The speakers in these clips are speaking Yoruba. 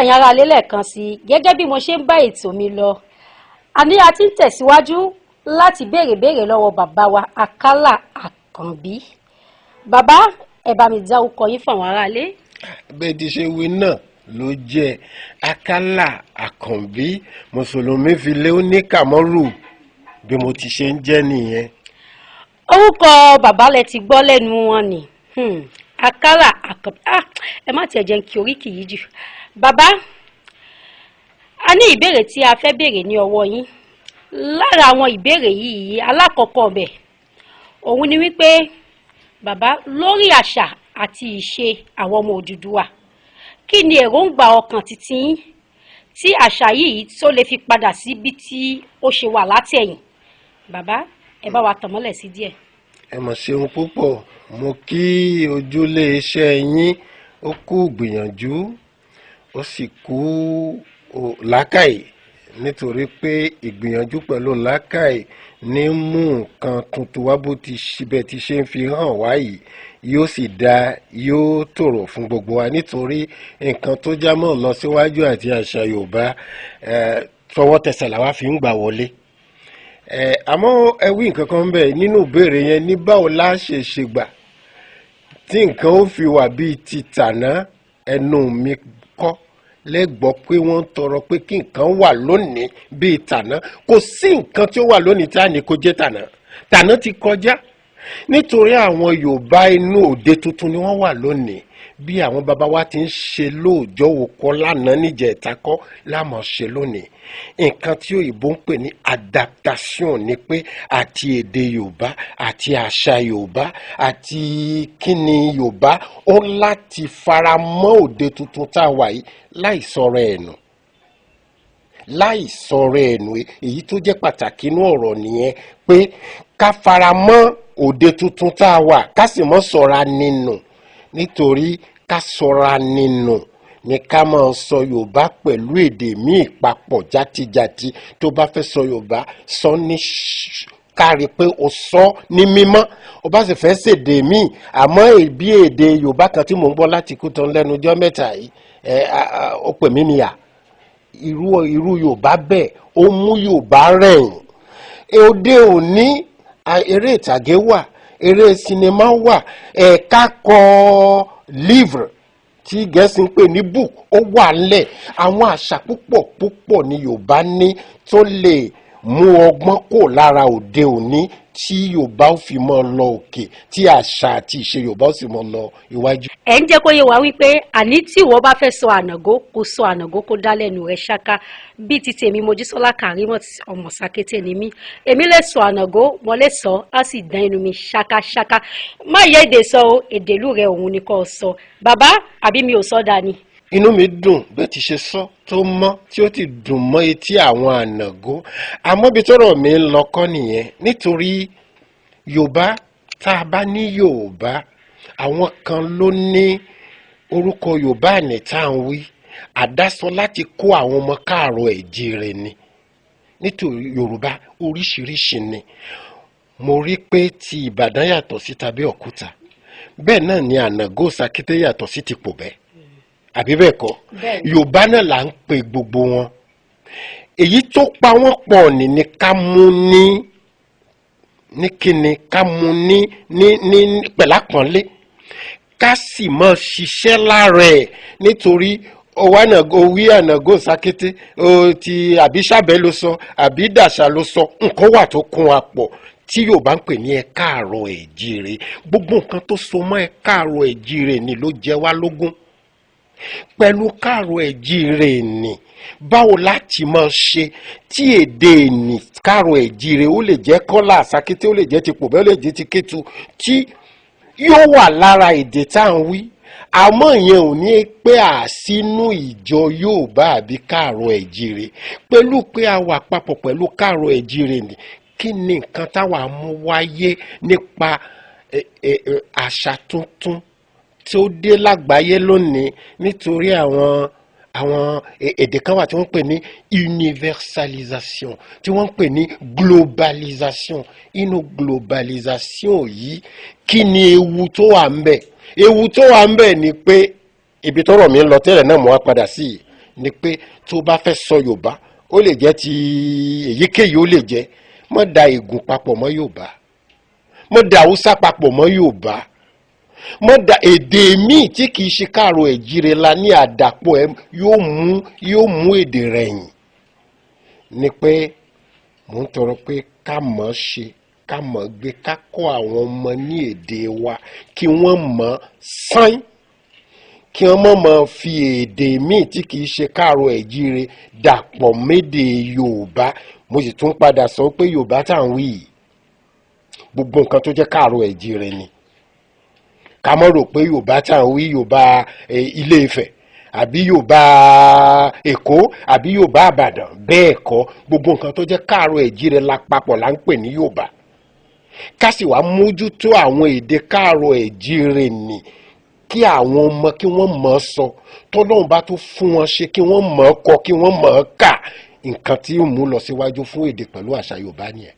ẹ̀yin ará ilé lẹ́ẹ̀kan sí gẹ́gẹ́ bí mo ṣe ń bá ètò mi lọ. Àní a ti ń tẹ̀síwájú láti béèrè lọ́wọ́ bàbá wa Àkàlà Àkànbí. Bàbá, ẹ bá mi dárúkọ yín fún àwọn ará ilé. Bẹ́ẹ̀ ti ṣe wí náà ló jẹ́ Àkàlà Àkànbí, mùsùlùmí fi lé ó ní Kàmọ́rù bí mo ti ṣe ń jẹ́ nìyẹn. Orúkọ bàbá lẹ ti gbọ́ lẹ́nu wọn ni. Àkàlà Àkànbí. Ẹ má tiẹ̀ jẹ́ kí oríkì yìí jù. Bàbá, a ní ìbéèrè tí a fẹ́ béèrè ní ọwọ́ yín. Lára àwọn ìbéèrè yìí alákọ̀ọ́kọ́ bẹ̀ òun ni wípé bàbá lórí àṣà àti ìṣe àwọn ọmọ Odùduwà, kí ni èròǹgbà ọkàn títí yín tí àṣà yìí tó lè fi padà síbi tí ó ṣe wà látẹ̀yìn? Bàbá, ẹ bá wa tàn mọ́lẹ̀ sí díẹ̀. Ẹ mọ̀ ṣeun púpọ̀, mo kí ojúlé iṣẹ́ yín, ó kú gbìyànjú ó sì kú làákàyè, nítorí pé ìgbìyànjú pẹ̀lú làákàyè ní mú nǹkan tuntun wá bó ti ṣibẹ̀ ti ṣe ń fi hàn wá yìí yóò sì dá yóò tòrò fún gbogbo wa, nítorí nǹkan tó jámọ́ lọ síwájú àti àṣà Yorùbá tọwọ́ tẹsẹ̀ làwa fi ń gbà wọlé. Àmọ́ ẹ wí nǹkan kan bẹ́ẹ̀ nínú ìbéèrè yẹn ní báwo la ṣe ṣègbà tí nǹkan ó fi wà bíi ti tàná. Ẹnu mi kọ́ lẹ́gbọ́ pé wọ́n ń tọrọ pé kí nǹkan wà lónìí bíi tàná. Kò sí nǹkan tí ó wà lónìí tá ní kó jẹ́ tàná. Tàná ti kọjá, nítorí àwọn Yorùbá inú òde tuntun ni wọ́n wà lónìí. Bí àwọn bàbá wa ti ń ṣe lóòjọ́ òkọ lánàá níjẹ̀ta kọ́ lámọ̀ ṣe lónìí. Nǹkan tí òyìnbó ń pè ní adaptation ni pé àti èdè Yorùbá àti àṣà Yorùbá àti kíni Yorùbá ó láti fara mọ́ òde tuntun tá a wà yìí láì sọ̀rọ̀ ẹ̀nù. Láì sọ̀rọ̀ ẹ̀nù, èyí tó jẹ́ pàtàkì inú ọ̀rọ̀ nìyẹn, pé ká fara mọ́ òde tuntun tá a wà ká sì mọ́ sọ̀ra nínú, nítorí ká sọ̀ra nínú ni ká máa sọ Yorùbá pẹ̀lú èdè míì papọ̀ játijàti. Tó bá fẹ́ sọ Yorùbá sọ ní kárí pé o sọ ní mímọ́. O bá sì fẹ́ ṣèdè míì, àmọ́ bí èdè Yorùbá kan tí mò ń gbọ́ láti Kútọ̀n lẹ́nu ọjọ́ mẹ́ta yìí, ó pè mí níyà. Irú Yorùbá bẹ́ẹ̀ ó mú Yorùbá rẹ̀yìn. Òde òní eré ìtàgé wà, eré sinimá wà, ẹ̀ka kọ livre tí Gẹ̀ẹ́sì ń pè ní book ó wà ńlẹ̀. Àwọn àṣà púpọ̀ ní Yorùbá ní tó lè mú ọgbọ́n kò lára òde òní tí Yorùbá ó fi mọ́ lọ òkè, tí àṣà àti ìṣe Yorùbá ó sì mọ́ lọ iwájú. Ẹ ń jẹ́ kó yé wa wípé àní tí ìwọ bá fẹ́ sọ ànàgó kó sọ ànàgó kó dá lẹ́nu rẹ̀ ṣáká. Bí ti tèmi Mojísọ́lá Kàrímọ̀t ọmọ Sàkété ni mí, èmi lè sọ ànàgó, mo lè sọ á sì dán inú mi ṣákáṣáká. Má yẹ èdè sọ o, èdèlú rẹ òun ni kò sọ. Bàbá, àbí mi ò sọ dání? Inú mi dùn bẹ́ẹ̀ ti ṣe sọ tó mọ́ tí ó ti dùn mọ́ etí àwọn ànàgó. Àmọ́ bí tọ́rọ̀ mi ń lọ kọ́ nìyẹn, nítorí Yorùbá tá a bá ní Yorùbá, àwọn kan ló ní orúkọ Yorùbá ní tá à ń wí. Àdásọ láti kó àwọn ọmọ káàrọ̀ ẹ̀jíire ni. Nítorí Yorùbá oríṣiríṣi ni. Mo rí pé ti Ìbàdàn yàtọ̀ sí tAbẹ́òkúta. Bẹ́ẹ̀ náà ni ànàgó Sàkété yàtọ̀ sí ti Pòbẹ́. Àbí bẹ́ẹ̀ kọ́? Yorùbá náà là ń pe gbogbo wọn. Èyí tó pa wọ́n pọ̀ ní ká mú ní kíni, ká mú ní pẹ̀lápọ̀nlé, ká sì mọ́ ṣiṣẹ́ lára ẹ̀, nítorí wí ànàgó Sàkété ti àbíṣàbẹ́ ló sọ àbí dàṣà ló sọ, nǹkan wà tó kún wa pọ̀ tí Yorùbá ń pè ní ẹ káàárọ̀ ẹ̀jíire. Gbogbo nǹkan tó so mọ́ ẹ káàárọ̀ ẹ̀jíire ni ló jẹ wá lógún. Pẹ̀lú káàrọ̀ ẹ̀jíire ni báwo láti máa ṣe tí èdè ní káàrọ̀ ẹ̀jíire ó lè jẹ́ Kọ́lá Sàkété, ó lè jẹ́ ti Pòbẹ́, ó lè jẹ́ ti Kétu, tí yóò wà lára èdè tá à ń wí. Àmọ́ ìyẹn ò ní pé àsínú ìjọ Yorùbá àbí káàrọ̀ ẹ̀jíire. Pẹ̀lú pé a wà papọ̀ pẹ̀lú káàrọ̀ ẹ̀jíire ni, kí ni nǹkan táwa mú wáyé nípa àṣà tuntun tí ó dé lágbàáyé lónìí, nítorí àwọn èdè kan wà tí wọ́n pè ní universalisation, tí wọ́n pè ní globalisation. Inú globalisation yìí kí ni ewu tó wà ń bẹ̀? Ewu tó wà ń bẹ̀ ni pé ibi tọ́rọ̀ mi ń lọ tẹ́lẹ̀ náà mo wá padà sí ni pé tó bá fẹ́ sọ Yorùbá ó lè jẹ́ ti èyíkéyìí ó lè jẹ́ má da Ègùn papọ̀ mọ́ Yorùbá, má da Haúsá papọ̀ mọ́ Yorùbá, má da èdè míì tí kìí ṣe káàrọ̀ ẹ̀jíire la ní àdàpọ̀ ẹ̀ yóò mú èdè rẹ̀ yìn. ni pé mò ń tọrọ pé ká mọ̀ ọ́ ṣe, ká mọ̀ ọ́ gbé, ká kọ́ àwọn ọmọ ní èdè wa kí wọ́n mọ̀ ọ́ sáín, kí wọ́n mọ̀ fi èdè míì tí kìí ṣe káàrọ̀ ẹ̀jíire dàpọ̀ médè Yorùbá. mo sì tún padà sọ pé Yorùbá tá à ń wí yìí gbogbo nǹkan tó jẹ́ káàrọ̀ ẹ̀jíire ni. ká mọ̀ rò pé Yorùbá tá à ń wí Yorùbá Ilé Ifẹ̀ àbí Yorùbá Èkó àbí Yorùbá Ìbàdàn, bẹ́ẹ̀ kọ́, gbogbo nǹkan tó jẹ́ káàrọ̀ ẹ̀jíire lápapọ̀ là ń pè ní Yorùbá. ká sì wá mójútó àwọn èdè káàrọ̀ ẹ̀jíire ni kí àwọn ọmọ kí wọ́n mọ̀ ọ́ sọ, tọ́lọ́run bá tó fún wọn ṣe kí wọ́n mọ̀ ọ́ kọ, kí wọ́n mọ̀ ọ́ kà. nǹkan tí ó mú lọ síwájú fún èdè pẹ̀lú àṣà Yorùbá nìyẹn.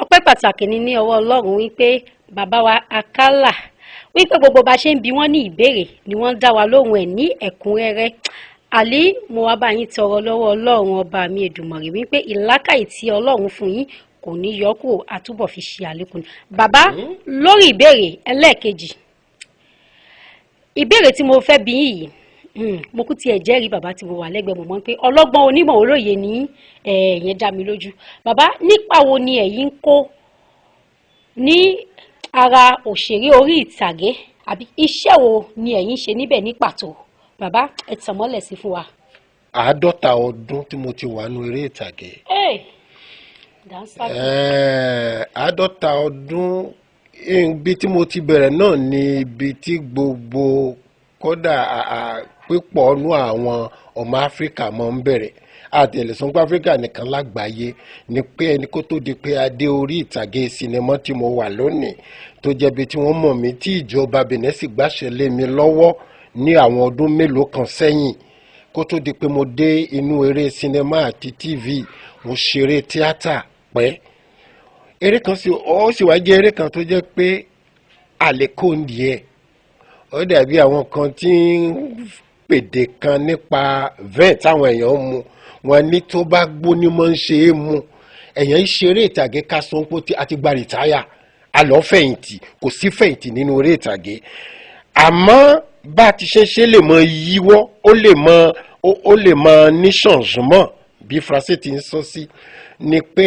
ọpẹ́ pàtàkì ni ní ọwọ́ Ọlọ́run wípé bàbá wa Àkàlà wípé gbogbo bá ṣe ń bi wọ́n ní ìbéèrè ni wọ́n dá wa lóhùn ẹ̀ ní ẹ̀kúnrẹ́rẹ́. àlí mo wá bá yín tọrọ lọ́wọ́ Ọlọ́run ọba mi Èdùmàrè wípé ìlàkàyè tí Ọlọ́run fún yín kò ní yọ kúrò, àtúbọ̀ fi ṣe àlékún. bàbá, lórí ìbéèrè ẹlẹ́ẹ̀kejì, ìbéèrè tí mo fẹ́ bi yín yìí, mo kú tiẹ̀ jẹ́rìí bàbá tí mo wà lẹ́gbẹ̀ẹ́ mo mọ̀ pé ọlọ́gbọ́n onímọ̀ olóye ní ẹ̀yẹn dá mi lójú. bàbá, nípa wo ni ẹ̀yin ń kó ní ara òṣèré orí ìtàgé, àbí iṣẹ́ wo ni ẹ̀yin ṣe níbẹ̀ ní pàtó? bàbá, ẹ tàn mọ́lẹ̀ sí fún wa. 50 ọdún tí mo ti wà nínú eré ìtàgé. 50 ọdún ibi tí mo ti bẹ̀rẹ̀ náà ni ibi tí gbogbo kódà pípọ̀ ọ̀nù àwọn ọmọ Áfíríkà máa ń bẹ̀rẹ̀. àtẹ̀lẹ̀sán pé Áfíríkà nìkan lágbàáyé ni pé ẹni kó tó di pé adé orí ìtàgé sinimá tí mo wà lónìí tó jẹ́ bí tí wọ́n mọ̀ mí tí ìjọba Benin sì gbàṣẹ lé mi lọ́wọ́ ní àwọn ọdún mélòó kan sẹ́yìn. kó tó di pé mo dé inú eré sinimá àti TV, mo ṣeré tíátà pẹ́. eré kan sì wá jẹ́ eré kan tó jẹ́ pé àlékòndì ẹ̀ ó dàbí àwọn kan tí ń pèdè kan nípa vẹ́ẹ̀ táwọn èèyàn mu wọn ní tó bá gbóní mọ́ ń ṣe é mu. èèyàn ń ṣeré ìtàgé ká sọ pé a ti gba rìtáyà, a lọ fẹ̀yìntì, kò sí fẹ̀yìntì nínú eré ìtàgé. àmọ́ bá a ti ṣe lè mọ yíwọ́, ó lè mọ ní changement bí Faransé ti ń sọ sí, ni pé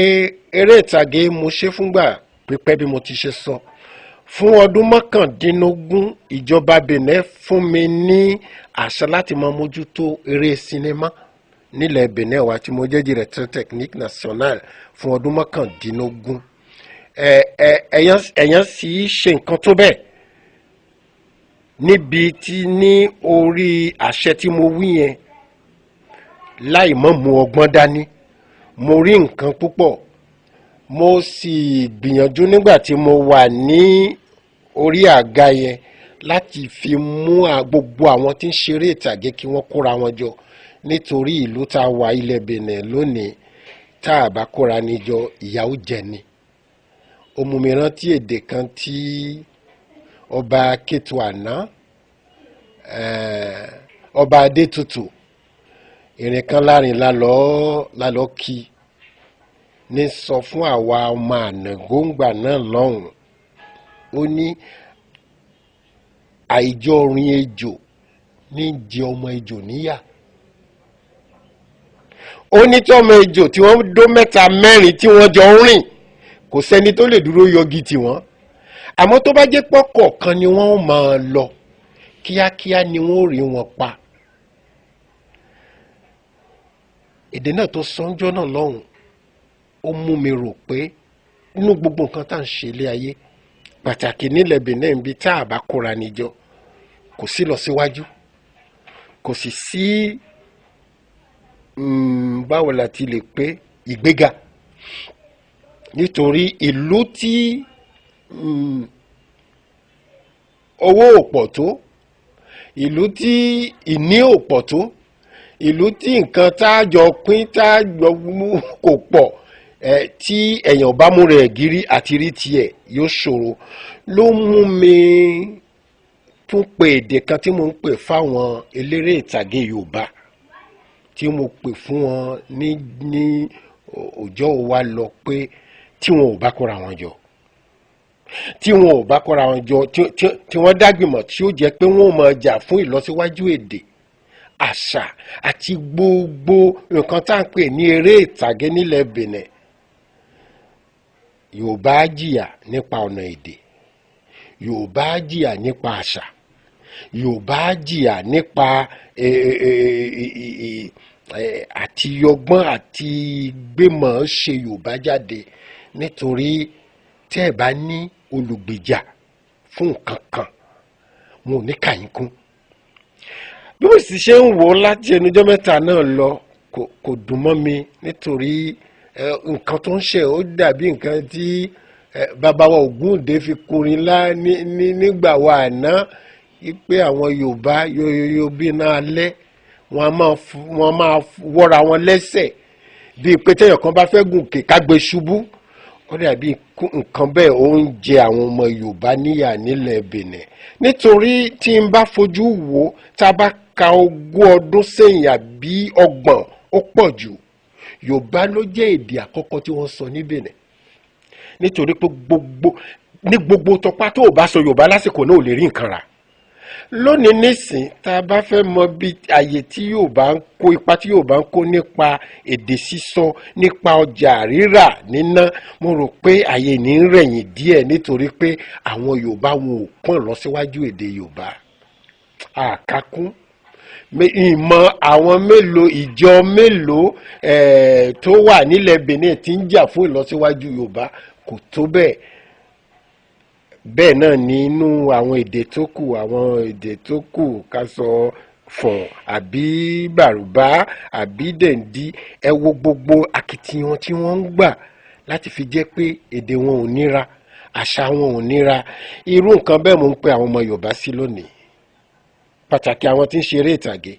eré ìtàgé mo ṣe fúngbà pípẹ́ bí mo ti ṣe sọ. fún ọdún 19 ìjọba Benin fún mi ní àṣẹ láti máa mójútó eré sinimá nílẹ̀ Benin wa tí mo jẹ́ directeur technique national fún ọdún 19. ẹ̀yàn sì ṣe nǹkan tó bẹ́ẹ̀ níbi tí ní orí àṣẹ tí mo wí yẹn láì mọ́ mú ọgbọ́n dání. mo rí nǹkan púpọ̀, mo sì gbìyànjú nígbà tí mo wà ní orí àga yẹn láti fi mú gbogbo àwọn tí ń ṣeré ìtàgé kí wọ́n kóra wọn jọ, nítorí ìlú tá a wà ilẹ̀ Benin lónìí tá a bá kóra ní jọ ìyà ó jẹ ni. ó mú mi rántí èdè kan tí ọba Kétu àná, ọba Adétutù, ìrìn kan láàrin lálọ́ kí ní sọ fún àwa ọmọ ànàgóńgbà náà lọ́hùn. ó ní àìjọ orin ejò ní jẹ ọmọ ejò níyà. ó ní tí ọmọ ejò tí wọ́n dó 3 4 tí wọ́n jọ ń rìn kò sẹ́ni tó lè dúró yọgi tiwọn. àmọ́ tó bá jẹ́ pọ́kọ̀ kan ni wọ́n máa lọ kíákíá ni wọ́n rí wọn pa. èdè náà tó sọ́njọ́ náà lọ́hùn ó mú mi rò pé nínú gbogbo nǹkan tá à ń ṣe ilé ayé, pàtàkì nílẹ̀ Benin bí tá a bá kóra níjọ kò sí lọ síwájú, kò sì sí báwo la ti lè pé ìgbéga. nítorí ìlú tí owó ò pọ̀ tó, ìlú tí ìní ò pọ̀ tó, ìlú tí nǹkan tá a jọ pín tá a jọ mú kò pọ̀, tí èèyàn bá mú rẹ̀ gírí àti rí tiẹ̀ yóò ṣòro. ló mú mi tún pe èdè kan tí mo ń pè fáwọn eléré ìtàgé Yorùbá tí mo pè fún wọn ní ọjọ́ wa lọ pé tí wọn ò bá kóra wọn jọ tí wọ́n dágbìmọ̀ tí ó jẹ́ pé wọ́n ò máa jà fún ìlọsíwájú èdè àṣà àti gbogbo nǹkan tá à ń pè ní eré ìtàgé nílẹ̀ Benin. Yorùbá jìyà nípa ọ̀nà èdè, Yorùbá jìyà nípa àṣà, Yorùbá jìyà nípa àti yọgbọ́n àti gbémọ̀ ṣe Yorùbá jáde, nítorí tẹ́ ẹ̀ bá ní olùgbèjà fún nǹkan kan wọn ò ní kàyín kún. Bí mo sì ṣe ń wò ó láti ẹnujọ́ mẹ́ta náà lọ kò dùn mọ́ mi, nítorí nǹkan tó ń ṣe ó dàbí nǹkan tí bàbá wa Ògúndé fi kọrin nígbà wa àná pé àwọn Yorùbá yóò bí náà lẹ́ wọ́n máa wọ́ra wọn lẹ́sẹ̀ bíi pé téèyàn kan bá fẹ́ gùn kè ká gbé ṣubú. Ó dàbí nǹkan bẹ́ẹ̀ ó ń jẹ àwọn ọmọ Yorùbá níyà nílẹ̀ Benin, nítorí tí n bá fojú wò tá a bá ka 20 ọdún sẹ́yìn àbí 30 ó pọ̀ jù, Yorùbá ló jẹ́ èdè àkọ́kọ́ tí wọ́n sọ ní Benin, nítorí pé gbogbo tọpá tó o bá sọ Yorùbá lásìkò náà ò lè rí nǹkan rà. Lónìí nísìn tá a bá fẹ́ mọ bí àyè tí Yorùbá ń kó ipa tí Yorùbá ń kó nípa èdè sísọ, nípa ọjà rírà níná, mo rò pé àyè ní ń rẹ̀yìn díẹ̀, nítorí pé àwọn Yorùbá wọn ò pọ́n lọ síwájú èdè Yorùbá. Àkákún ìmọ̀ àwọn mélòó ìjọ mélòó tó wà nílẹ̀ Benin tí ń jà fún ìlọsíwájú Yorùbá kò tó bẹ́ẹ̀. Bẹ́ẹ̀ náà nínú àwọn èdè tó kù ká sọ Fọ̀n àbí Bàrùbá àbí Dẹ̀ndí, ẹ wo gbogbo akitiyan tí wọ́n ń gbà láti fi jẹ́ pé èdè wọn ò níra, àṣà wọn ò níra. Irú nǹkan bẹ́ẹ̀ mo ń pe àwọn ọmọ Yorùbá sí lónìí, pàtàkì àwọn tí ń ṣeré ìtàgé,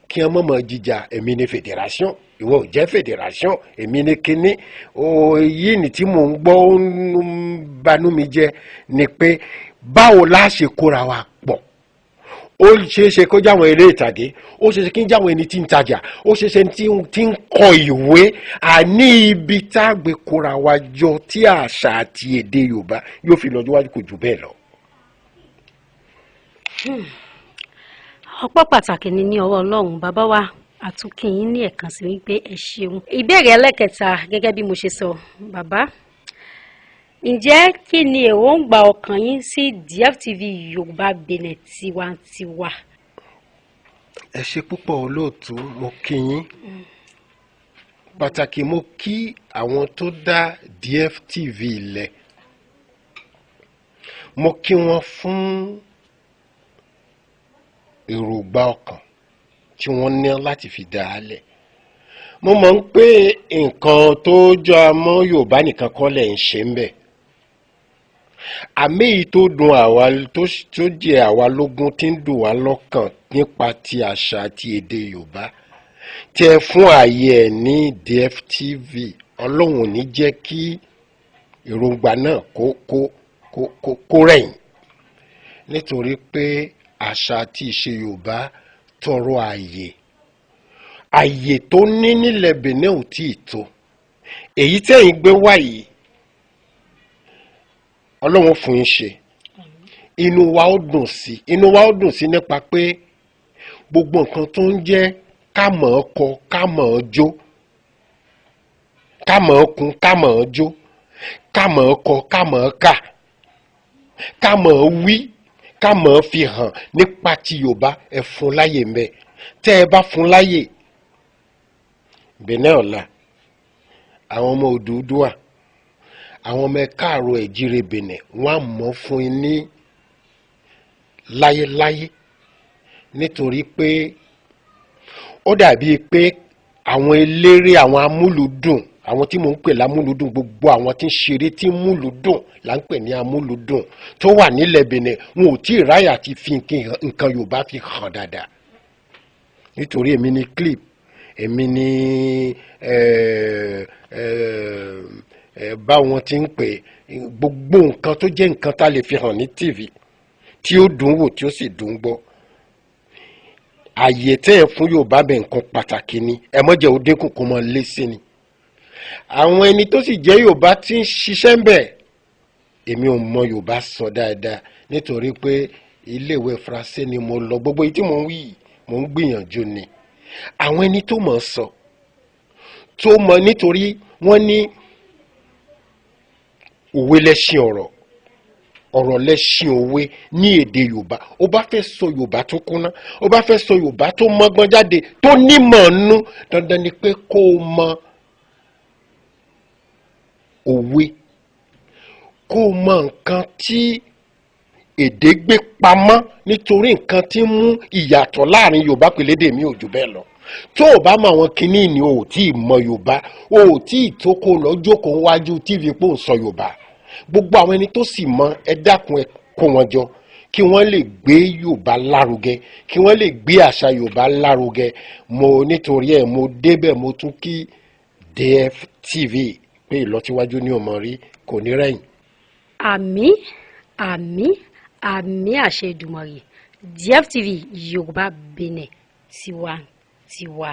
kí wọ́n mọ̀mọ́ jíjà èmi ní federation, ìwọ ò jẹ́ federation, èmi ní kíní. Èyí ni tí mò ń gbọ́ ó ń banú mi jẹ́ ni pé báwo la ṣe kóra wa pọ̀. Ó ṣeéṣe kó jáwọn eré ìtàgé, ó ṣeéṣe kí n jáwọn ẹni tí ń tajà, ó ṣeéṣe tí ń kọ ìwé, àní ibi tá a gbé kóra wa jọ tí àṣà àti èdè Yorùbá yóò fi lọ́jọ́ wájú kò jù bẹ́ẹ̀ lọ. Ọpọ́ pàtàkì ni ní ọwọ́ Ọlọ́run. Bàbá wa àtúnkì yín ní ẹ̀kan sí wípé ẹ ṣeun. Ìbéèrè ẹlẹ́kẹta gẹ́gẹ́ bí mo ṣe sọ, bàbá, ǹjẹ́ kí ni èròǹgbà ọkàn yín sí DFTV Yorùbá Benin tiwantiwa? Ẹ ṣé púpọ̀ olóòtú, mo kí yín. Pàtàkì mo kí àwọn tó dá DFTV lẹ̀, mo kí wọn fún èròǹgbà ọkàn tí wọ́n ní láti fi dá a lẹ̀. Mo mọ̀ ń pé nǹkan tó jọ mọ́ Yorùbá nìkan kọ́ lẹ̀ ń ṣe ń bẹ̀. Àmì èyí tó dùn àwa tó jẹ́ àwa lógún tí ń dùn wá lọ́kàn nípa ti àṣà àti èdè Yorùbá tí ẹ fún ààyè ẹ̀ ní DFTV. Ọlọ́run ò ní jẹ́ kí èròǹgbà náà kó rẹ̀yìn, nítorí pé àṣà àti ìṣe Yorùbá tọrọ ààyè tó ní nílẹ̀ Benin ò tí ì tó. Èyí tẹ́yìn gbé wá yìí, Ọlọ́run fún yín ṣe, inú wa ó dùn sí nípa pé gbogbo nǹkan tó ń jẹ́ ká mọ̀ ọ́ kọ, ká mọ̀ ọ́ jó, ká mọ̀ ọ́ kun, ká mọ̀ ọ́ jó, ká mọ̀ ọ́ kọ, ká mọ̀ ọ́ kà, ká mọ̀ ọ́ wí, ká mọ̀ ọ́ fi hàn nípa ti Yorùbá. Ẹ fún láyè mẹ́, tẹ́ ẹ bá fún láyè, Benin ọ̀la, àwọn ọmọ Odùduwà, àwọn ọmọ Káàárọ̀ Oòjíire Benin wọ́n á mọ̀ fún yín ní láyéláyé, nítorí pé ó dàbí pé àwọn eléré, àwọn amúlùúdùn, àwọn tí mò ń pè lámúlùúdùn, gbogbo àwọn tí ń ṣeré tí múlùúdùn là ń pè ní amúlùúdùn tó wà nílẹ̀ Benin, wọn ò tí ì ráyà ti fi nǹkan Yorùbá fi hàn dáadáa. Nítorí èmi ní clip, èmi ní báwọn ti ń pè gbogbo nǹkan tó jẹ́ nǹkan tá lè fi hàn ní TV tí ó dùn wò tí ó sì dùn gbọ́. àyè tẹ́ ẹ̀ fún Yorùbá bẹ̀ nǹkan pàtàkì ni ẹ má jẹ́ ó dínkù kó mọ lé sí ni. àwọn ẹni tó sì jẹ́ Yorùbá tí ń ṣiṣẹ́ ń bẹ̀ èmi ò mọ Yorùbá sọ dáadáa nítorí pé iléèwé Faransé ni mo lọ gbogbo èyí tí mò ń wí mò ń gbìyànjú ni. àwọn ẹni tó mọ̀ sọ tó mọ̀ nítorí wọ́n ní òwe lẹ́ṣin ọ̀rọ̀ ọ̀rọ̀ lẹ́ṣin òwe ní èdè Yorùbá. ó bá fẹ́ sọ Yorùbá tó kúnná ó bá fẹ́ sọ Yorùbá tó mọ́gbọ́n jáde tó nímọ̀ nú dandan ni pé kó o mọ òwe kó o mọ nǹkan tí èdè gbé pamọ́ nítorí nǹkan tí ń mú ìyàtọ̀ láàrin Yorùbá pèlédè mi ò jù bẹ́ẹ̀ lọ. tó o bá mọ àwọn kinní ni o ò tí ì mọ Yorùbá o ò tí ì tó kó lọ jókòó wájú TV pò ń sọ Yorùbá. gbogbo àwọn ẹni tó sì mọ ẹ dákun ẹ kó wọn jọ kí wọ́n lè gbé Yorùbá lárugẹ kí wọ́n lè gbé àṣà Yorùbá lárugẹ. mo nítorí ẹ mo débẹ̀ mo tún kí DFTV pé ìlọsíwájú ní ọmọ rí kò ní rẹ̀yìn. àmín àmín àmín àṣẹ Èdùmàrè. DFTV Yorùbá Benin tiwa tiwa.